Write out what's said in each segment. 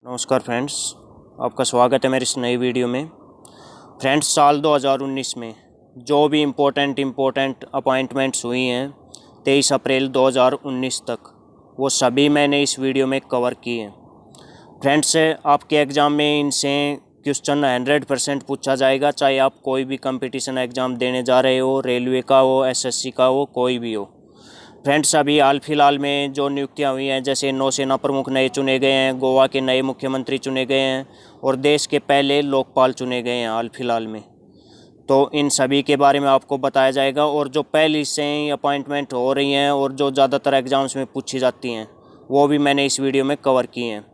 नमस्कार फ्रेंड्स, आपका स्वागत है मेरी इस नई वीडियो में। फ्रेंड्स, साल 2019 में जो भी इम्पोर्टेंट अपॉइंटमेंट्स हुई हैं 23 अप्रैल 2019 तक, वो सभी मैंने इस वीडियो में कवर किए हैं। फ्रेंड्स, आपके एग्ज़ाम में इनसे क्वेश्चन 100% पूछा जाएगा, चाहे आप कोई भी कंपटीशन एग्ज़ाम देने जा रहे हो, रेलवे का हो, एसएससी का हो, कोई भी हो। फ्रेंड्स, अभी हाल फिलहाल में जो नियुक्तियां हुई हैं, जैसे नौसेना प्रमुख नए चुने गए हैं, गोवा के नए मुख्यमंत्री चुने गए हैं और देश के पहले लोकपाल चुने गए हैं हाल फिलहाल में, तो इन सभी के बारे में आपको बताया जाएगा। और जो पहले से ही अपॉइंटमेंट हो रही हैं और जो ज़्यादातर एग्ज़ाम्स में पूछी जाती हैं, वो भी मैंने इस वीडियो में कवर किए हैं।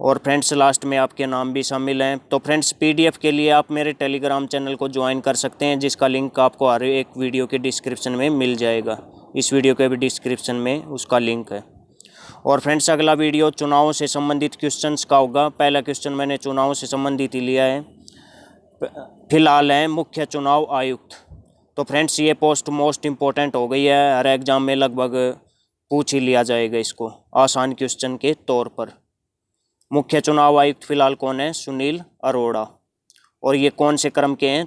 और फ्रेंड्स, लास्ट में आपके नाम भी शामिल हैं। तो फ्रेंड्स, पीडीएफ के लिए आप मेरे टेलीग्राम चैनल को ज्वाइन कर सकते हैं, जिसका लिंक आपको हर एक वीडियो के डिस्क्रिप्शन में मिल जाएगा। इस वीडियो के भी डिस्क्रिप्शन में उसका लिंक है। और फ्रेंड्स, अगला वीडियो चुनावों से संबंधित क्वेश्चंस का होगा। पहला क्वेश्चन मैंने चुनावों से संबंधित ही लिया है। फिलहाल है मुख्य चुनाव आयुक्त। तो फ्रेंड्स, ये पोस्ट मोस्ट इम्पोर्टेंट हो गई है, हर एग्जाम में लगभग पूछ ही लिया जाएगा इसको आसान क्वेश्चन के तौर पर। मुख्य चुनाव आयुक्त फिलहाल कौन है? सुनील अरोड़ा। और ये कौन से क्रम के हैं?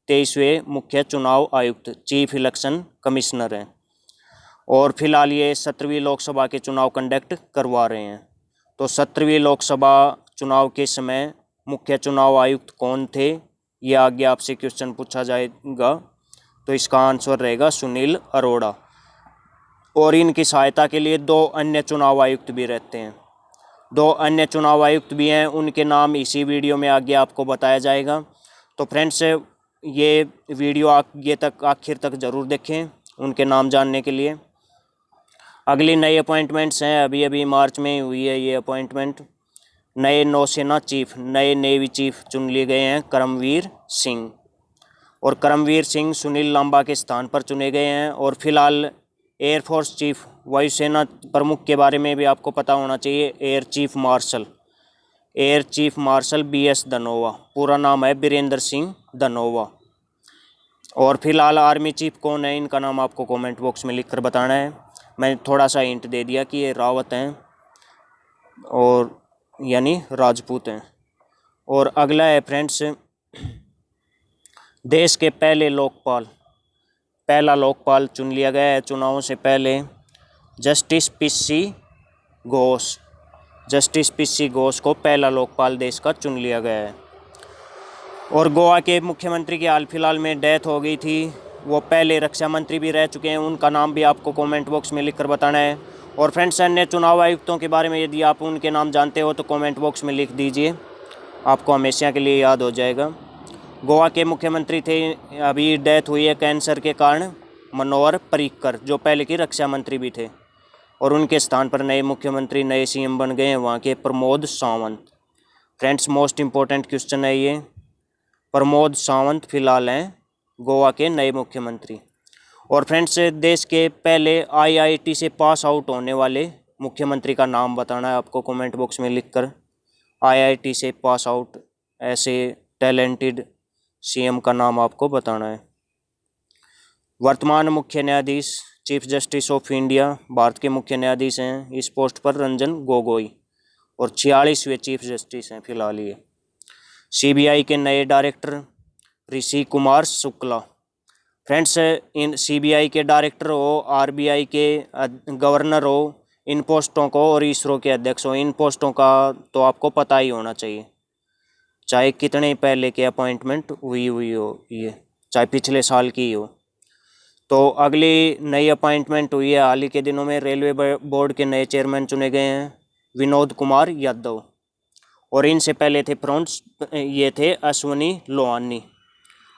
23वें मुख्य चुनाव आयुक्त, चीफ इलेक्शन कमिश्नर हैं। और फिलहाल ये 17वीं लोकसभा के चुनाव कंडक्ट करवा रहे हैं। तो 17वीं लोकसभा चुनाव के समय मुख्य चुनाव आयुक्त कौन थे, ये आगे आपसे क्वेश्चन पूछा जाएगा। तो इसका आंसर रहेगा सुनील अरोड़ा। और इनकी सहायता के लिए 2 अन्य चुनाव आयुक्त भी रहते हैं। 2 अन्य चुनाव आयुक्त भी हैं, उनके नाम इसी वीडियो में आगे आपको बताया जाएगा। तो फ्रेंड्स, ये वीडियो आखिर तक ज़रूर देखें उनके नाम जानने के लिए। अगली नई अपॉइंटमेंट्स हैं, अभी मार्च में हुई है ये अपॉइंटमेंट। नए नौसेना चीफ, नए नेवी चीफ चुन लिए गए हैं करमवीर सिंह। और करमवीर सिंह सुनील लांबा के स्थान पर चुने गए हैं। और फिलहाल एयरफोर्स चीफ, वायुसेना प्रमुख के बारे में भी आपको पता होना चाहिए। Air chief marshal BS Dhanoa, पूरा नाम है बीरेंद्र सिंह धनोवा। और फिलहाल आर्मी चीफ कौन है, इनका नाम आपको कमेंट बॉक्स में लिखकर बताना है। मैंने थोड़ा सा हिंट दे दिया कि ये रावत हैं और यानी राजपूत हैं। और अगला है फ्रेंड्स, देश के पहला लोकपाल चुन लिया गया है चुनावों से पहले, जस्टिस पीसी घोष को पहला लोकपाल देश का चुन लिया गया है। और गोवा के मुख्यमंत्री की हाल फिलहाल में डेथ हो गई थी, वो पहले रक्षा मंत्री भी रह चुके हैं, उनका नाम भी आपको कमेंट बॉक्स में लिखकर बताना है। और फ्रेंड्स, अन्य चुनाव आयुक्तों के बारे में यदि आप उनके नाम जानते हो तो कमेंट बॉक्स में लिख दीजिए, आपको हमेशा के लिए याद हो जाएगा। गोवा के मुख्यमंत्री थे, अभी डेथ हुई है कैंसर के कारण, मनोहर पर्रिकर, जो पहले की रक्षा मंत्री भी थे। और उनके स्थान पर नए मुख्यमंत्री, नए CM बन गए हैं वहाँ के Pramod Sawant. Friends, most important question है ये। प्रमोद सावंत फिलहाल हैं गोवा के नए मुख्यमंत्री। और फ्रेंड्स, देश के पहले IIT से पास आउट होने वाले मुख्यमंत्री का नाम बताना है आपको कमेंट बॉक्स में लिखकर। IIT से पास आउट ऐसे टैलेंटेड CM का नाम आपको बताना है। वर्तमान मुख्य न्यायाधीश, chief justice of India, Bharat के मुख्य न्यायाधीश हैं इस पोस्ट पर रंजन गोगोई। और 46वें चीफ जस्टिस हैं फिलहाल ये। CBI के नए डायरेक्टर ऋषि कुमार शुक्ला। फ्रेंड्स, इन CBI के डायरेक्टर हो, RBI के गवर्नर हो, इन पोस्टों को, और ISRO के अध्यक्ष हो, इन पोस्टों का तो आपको पता ही होना चाहिए, चाहे कितने पहले के अपॉइंटमेंट हुई हो ये, चाहे पिछले साल की हो। तो अगली नई अपॉइंटमेंट हुई है हाल ही के दिनों में, रेलवे बोर्ड के नए चेयरमैन चुने गए हैं विनोद कुमार यादव। और इनसे पहले थे ये थे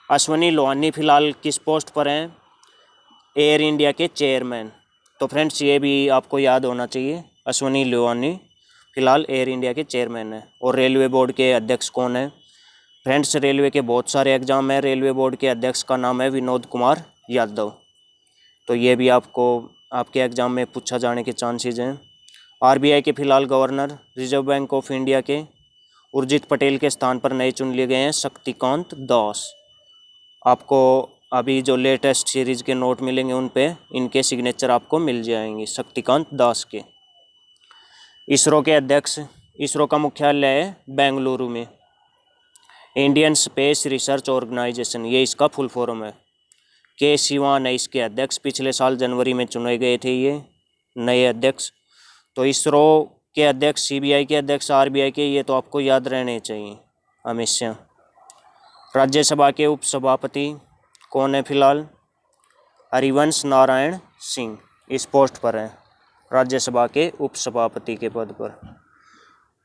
अश्वनी लोहानी फिलहाल किस पोस्ट पर हैं? एयर इंडिया के चेयरमैन। तो फ्रेंड्स, ये भी आपको याद होना चाहिए, अश्वनी लोहानी फिलहाल एयर इंडिया के चेयरमैन हैं। और रेलवे बोर्ड के अध्यक्ष कौन है? फ्रेंड्स, रेलवे के बहुत सारे एग्जाम हैं, रेलवे बोर्ड के अध्यक्ष का नाम है विनोद कुमार यादव। तो ये भी आपको आपके एग्ज़ाम में पूछा जाने के चांसेस हैं। RBI के फिलहाल governor, reserve bank of India के उर्जित पटेल के स्थान पर नए चुन लिए गए हैं शक्तिकांत दास। आपको अभी जो लेटेस्ट सीरीज़ के नोट मिलेंगे उन पे इनके सिग्नेचर आपको मिल जाएंगे, शक्तिकांत दास के। ISRO के अध्यक्ष इसरो का मुख्यालय है बेंगलुरु में। इंडियन स्पेस रिसर्च ऑर्गेनाइजेशन, ये इसका फुल फॉर्म है। के सिवान है इसके अध्यक्ष, पिछले साल जनवरी में चुने गए थे ये नए अध्यक्ष। तो इसरो के अध्यक्ष, सीबीआई के अध्यक्ष, आरबीआई के, ये तो आपको याद रहने चाहिए हमेशा। राज्यसभा के उपसभापति कौन है फिलहाल? हरिवंश नारायण सिंह इस पोस्ट पर हैं, राज्यसभा के उपसभापति के पद पर।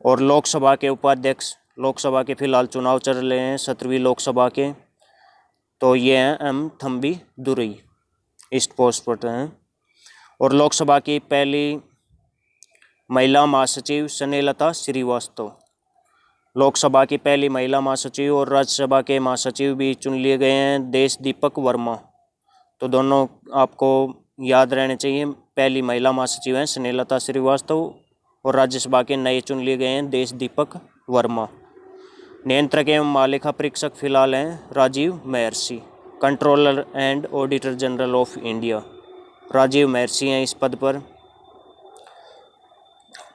और लोकसभा के उपाध्यक्ष, लोकसभा के फिलहाल चुनाव चल रहे हैं 17वीं लोकसभा के, तो ये हैं एम थम्बी दुरई, इस पोस्ट पर हैं। और लोकसभा की पहली महिला महासचिव स्नेहलता श्रीवास्तव, लोकसभा की पहली महिला महासचिव। और राज्यसभा के महासचिव भी चुन लिए गए हैं देशदीपक वर्मा, तो दोनों आपको याद रहने चाहिए। पहली महिला महासचिव हैं स्नेहलता श्रीवास्तव और राज्यसभा के नए चुन लिए गए हैं देशदीपक वर्मा। नियंत्रक एवं मालिका परीक्षक फिलहाल हैं Rajiv Mehrishi. Controller and auditor general of India Rajiv Mehrishi हैं इस पद पर।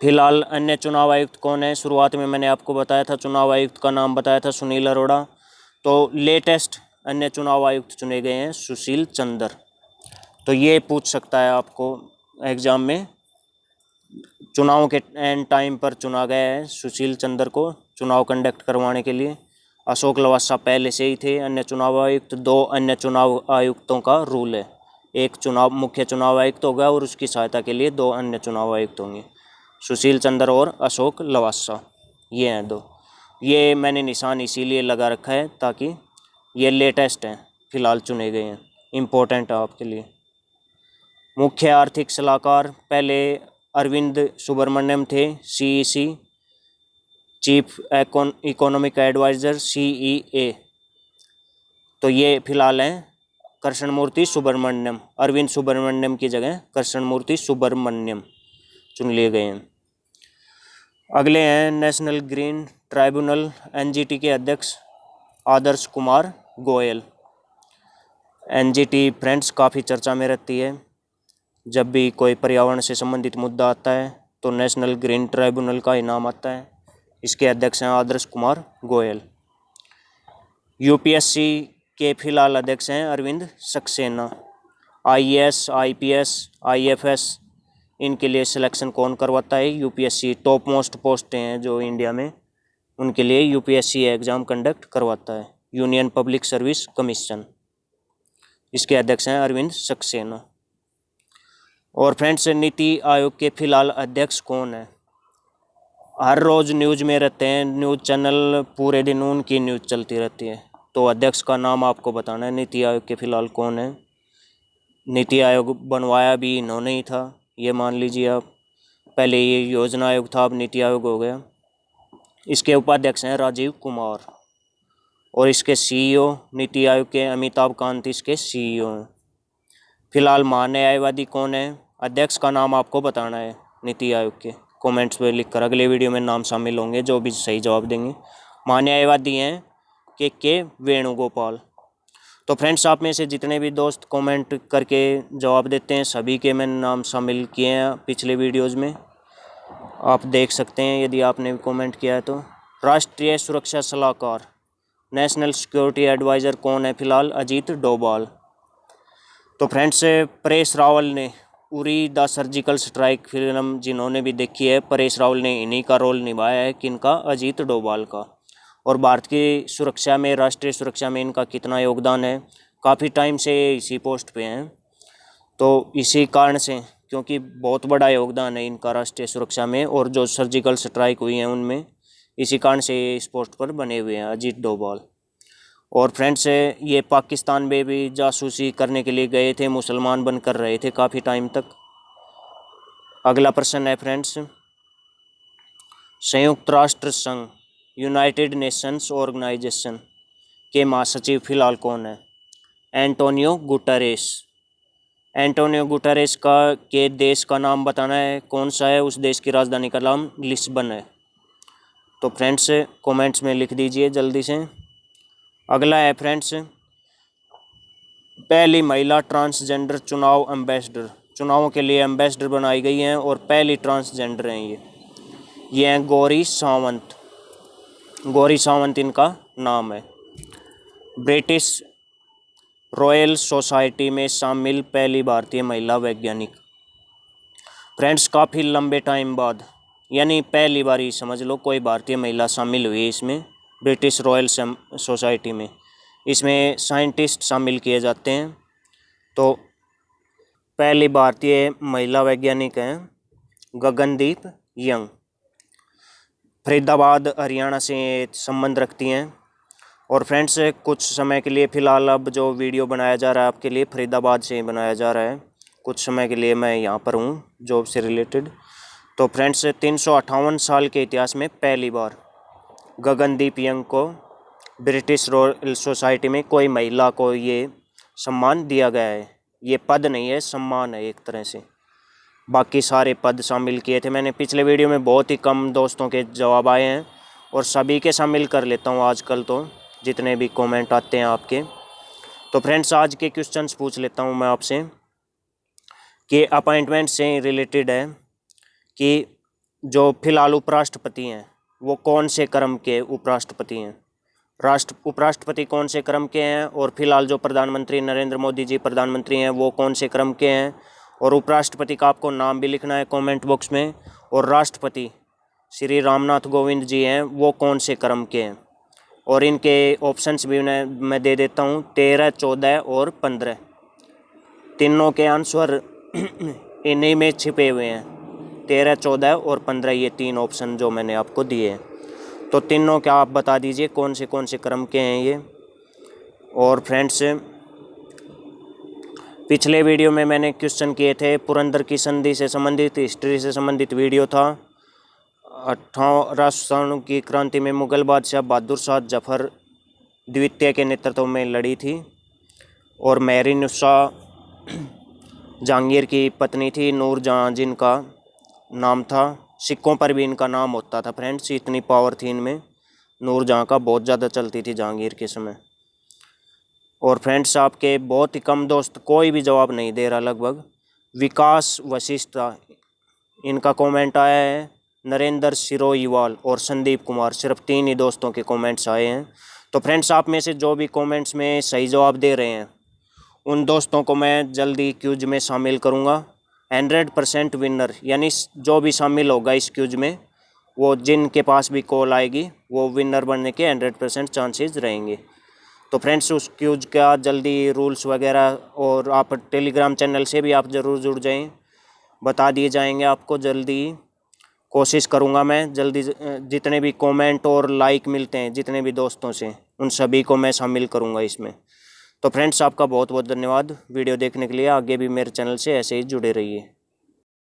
फिलहाल अन्य चुनाव आयुक्त कौन है? शुरुआत में मैंने आपको बताया था, चुनाव आयुक्त का नाम बताया था सुनील अरोड़ा। तो लेटेस्ट अन्य चुनाव आयुक्त चुने गए हैं सुशील चंद्र। तो ये पूछ सकता है आपको एग्जाम में, चुनाव के एंड टाइम पर चुना गया है सुशील चंद्र को चुनाव कंडक्ट करवाने के लिए। अशोक लवासा पहले से ही थे अन्य चुनाव आयुक्त। 2 अन्य चुनाव आयुक्तों का रूल है, एक चुनाव मुख्य चुनाव आयुक्त होगा और उसकी सहायता के लिए 2 अन्य चुनाव आयुक्त होंगे, सुशील चंद्र और अशोक लवासा, ये हैं 2। ये मैंने निशान इसीलिए लगा रखा है ताकि ये लेटेस्ट हैं, फिलहाल चुने गए हैं, इम्पोर्टेंट है आपके लिए। मुख्य आर्थिक सलाहकार पहले अरविंद सुब्रमण्यम थे, CEC, chief economic adviser, CEA. तो ये फिलहाल हैं कृष्णमूर्ति सुब्रमण्यम, अरविंद सुब्रमण्यम की जगह कृष्णमूर्ति सुब्रमण्यम चुन लिए गए हैं। अगले हैं नेशनल ग्रीन ट्राइब्यूनल, एनजीटी के अध्यक्ष आदर्श कुमार गोयल। एनजीटी फ्रेंड्स काफ़ी चर्चा में रहती है, जब भी कोई पर्यावरण से संबंधित मुद्दा आता है तो नेशनल ग्रीन ट्राइब्यूनल का ही नाम आता है। इसके अध्यक्ष हैं आदर्श कुमार गोयल। यूपीएससी के फिलहाल अध्यक्ष हैं Arvind Saxena. IAS, IPS, IFS, इनके लिए सिलेक्शन कौन करवाता है? यूपीएससी। टॉप मोस्ट पोस्टें हैं जो इंडिया में, उनके लिए यूपीएससी एग्ज़ाम कंडक्ट करवाता है, यूनियन पब्लिक सर्विस कमीशन। इसके अध्यक्ष हैं अरविंद सक्सेना। और फ्रेंड्स, नीति आयोग के फिलहाल अध्यक्ष कौन है? हर रोज़ न्यूज़ में रहते हैं, न्यूज़ चैनल पूरे दिन उनकी न्यूज़ चलती रहती है, तो अध्यक्ष का नाम आपको बताना है। नीति आयोग के फिलहाल कौन है? नीति आयोग बनवाया भी इन्होंने ही था, ये मान लीजिए आप। पहले ये योजना आयोग था, अब नीति आयोग हो गया। इसके उपाध्यक्ष हैं राजीव कुमार और इसके सीईओ नीति आयोग के अमिताभ कांत इसके सीईओ हैं। फिलहाल महान्यायवादी कौन है? अध्यक्ष का नाम आपको बताना है नीति आयोग के, कमेंट्स में लिखकर। अगले वीडियो में नाम शामिल होंगे जो भी सही जवाब देंगे। महान्यायवादी हैं के वेणुगोपाल। तो फ्रेंड्स, आप में से जितने भी दोस्त कमेंट करके जवाब देते हैं सभी के मैंने नाम शामिल किए हैं पिछले वीडियोज़ में, आप देख सकते हैं यदि आपने भी कमेंट किया है तो। राष्ट्रीय सुरक्षा सलाहकार, नेशनल सिक्योरिटी एडवाइज़र कौन है फिलहाल? अजीत डोभाल। तो फ्रेंड्स, परेश रावल ने Uri the surgical strike film जिन्होंने भी देखी है, परेश रावल ने इन्हीं का रोल निभाया है, किनका? अजीत डोभाल का। और भारत की सुरक्षा में, राष्ट्रीय सुरक्षा में इनका कितना योगदान है, काफ़ी टाइम से इसी पोस्ट पे हैं। तो इसी कारण से, क्योंकि बहुत बड़ा योगदान है इनका राष्ट्रीय सुरक्षा में और जो सर्जिकल स्ट्राइक हुई हैं उनमें, इसी कारण से ये इस पोस्ट पर बने हुए हैं अजीत डोभाल। और फ्रेंड्स, ये पाकिस्तान में भी जासूसी करने के लिए गए थे, मुसलमान बनकर रहे थे काफ़ी टाइम तक। अगला प्रश्न है फ्रेंड्स, संयुक्त राष्ट्र संघ, यूनाइटेड नेशंस ऑर्गेनाइजेशन के महासचिव फिलहाल कौन है? Antonio Guterres. एंटोनियो गुटरेस के देश का नाम बताना है, कौन सा है? उस देश की राजधानी का नाम लिस्बन है। तो फ्रेंड्स, कमेंट्स में लिख दीजिए जल्दी से। अगला है फ्रेंड्स, पहली महिला ट्रांसजेंडर चुनाव एम्बेसडर, चुनावों के लिए एम्बेसडर बनाई गई हैं और पहली ट्रांसजेंडर हैं ये। ये हैं गौरी सावंत। गौरी सावंत इनका नाम है। ब्रिटिश रॉयल सोसाइटी में शामिल पहली भारतीय महिला वैज्ञानिक। फ्रेंड्स काफ़ी लंबे टाइम बाद, यानी पहली बार ही समझ लो कोई भारतीय महिला शामिल हुई है इसमें, ब्रिटिश रॉयल सोसाइटी में। इसमें साइंटिस्ट शामिल किए जाते हैं। तो पहली भारतीय महिला वैज्ञानिक हैं गगनदीप यंग। फरीदाबाद हरियाणा से संबंध रखती हैं। और फ्रेंड्स कुछ समय के लिए फ़िलहाल अब जो वीडियो बनाया जा रहा है आपके लिए फरीदाबाद से ही बनाया जा रहा है। कुछ समय के लिए मैं यहाँ पर हूँ जॉब से रिलेटेड। तो फ्रेंड्स 358 साल के इतिहास में पहली बार गगनदीप यंग को ब्रिटिश रॉयल सोसाइटी में कोई महिला को ये सम्मान दिया गया है। ये पद नहीं है, सम्मान है एक तरह से। बाकी सारे पद शामिल किए थे मैंने पिछले वीडियो में, बहुत ही कम दोस्तों के जवाब आए हैं और सभी के शामिल कर लेता हूँ आजकल तो, जितने भी कमेंट आते हैं आपके। तो फ्रेंड्स आज के क्वेश्चंस पूछ लेता हूँ मैं आपसे कि अपॉइंटमेंट से रिलेटेड है कि जो फिलहाल उपराष्ट्रपति हैं वो कौन से क्रम के उपराष्ट्रपति हैं। उपराष्ट्रपति कौन से क्रम के हैं, और फिलहाल जो प्रधानमंत्री नरेंद्र मोदी जी प्रधानमंत्री हैं वो कौन से क्रम के हैं। और उपराष्ट्रपति का आपको नाम भी लिखना है कमेंट बॉक्स में। और राष्ट्रपति श्री रामनाथ कोविंद जी हैं वो कौन से क्रम के हैं। और इनके ऑप्शंस भी मैं दे देता हूँ, 13, 14 और 15। तीनों के आंसर इन्हीं में छिपे हुए हैं, 13, 14 और 15, ये 3 ऑप्शन जो मैंने आपको दिए हैं। तो तीनों क्या आप बता दीजिए कौन से क्रम के हैं ये। और फ्रेंड्स पिछले वीडियो में मैंने क्वेश्चन किए थे, पुरंदर की संधि से संबंधित, हिस्ट्री से संबंधित वीडियो था। 18 की क्रांति में मुगल बादशाह बहादुर शाह जफर द्वितीय के नेतृत्व में लड़ी थी। और मेहरुन्निसा जहांगीर की पत्नी थी, नूरजहां जिनका नाम था। सिक्कों पर भी इनका नाम होता था फ्रेंड्स, इतनी पावर थी इनमें। नूरजहां का बहुत ज़्यादा चलती थी जहांगीर के समय। और फ्रेंड्स आपके बहुत ही कम दोस्त, कोई भी जवाब नहीं दे रहा लगभग। विकास वशिष्ठ इनका कमेंट आया है, नरेंद्र सिरोहीवाल और संदीप कुमार, सिर्फ 3 ही दोस्तों के कमेंट्स आए हैं। तो फ्रेंड्स आप में से जो भी कमेंट्स में सही जवाब दे रहे हैं उन दोस्तों को मैं जल्दी क्यूज में शामिल करूंगा। 100% विनर, यानी जो भी शामिल होगा इस क्यूज में, वो जिनके पास भी कॉल आएगी वो विनर बनने के 100% चांसेस रहेंगे। तो फ्रेंड्स उस क्यूज का जल्दी रूल्स वगैरह, और आप टेलीग्राम चैनल से भी आप ज़रूर जुड़ जाएं, बता दिए जाएंगे आपको जल्दी। कोशिश करूंगा मैं जल्दी, जितने भी कमेंट और लाइक मिलते हैं जितने भी दोस्तों से, उन सभी को मैं शामिल करूंगा इसमें। तो फ्रेंड्स आपका बहुत बहुत धन्यवाद वीडियो देखने के लिए। आगे भी मेरे चैनल से ऐसे ही जुड़े रहिए।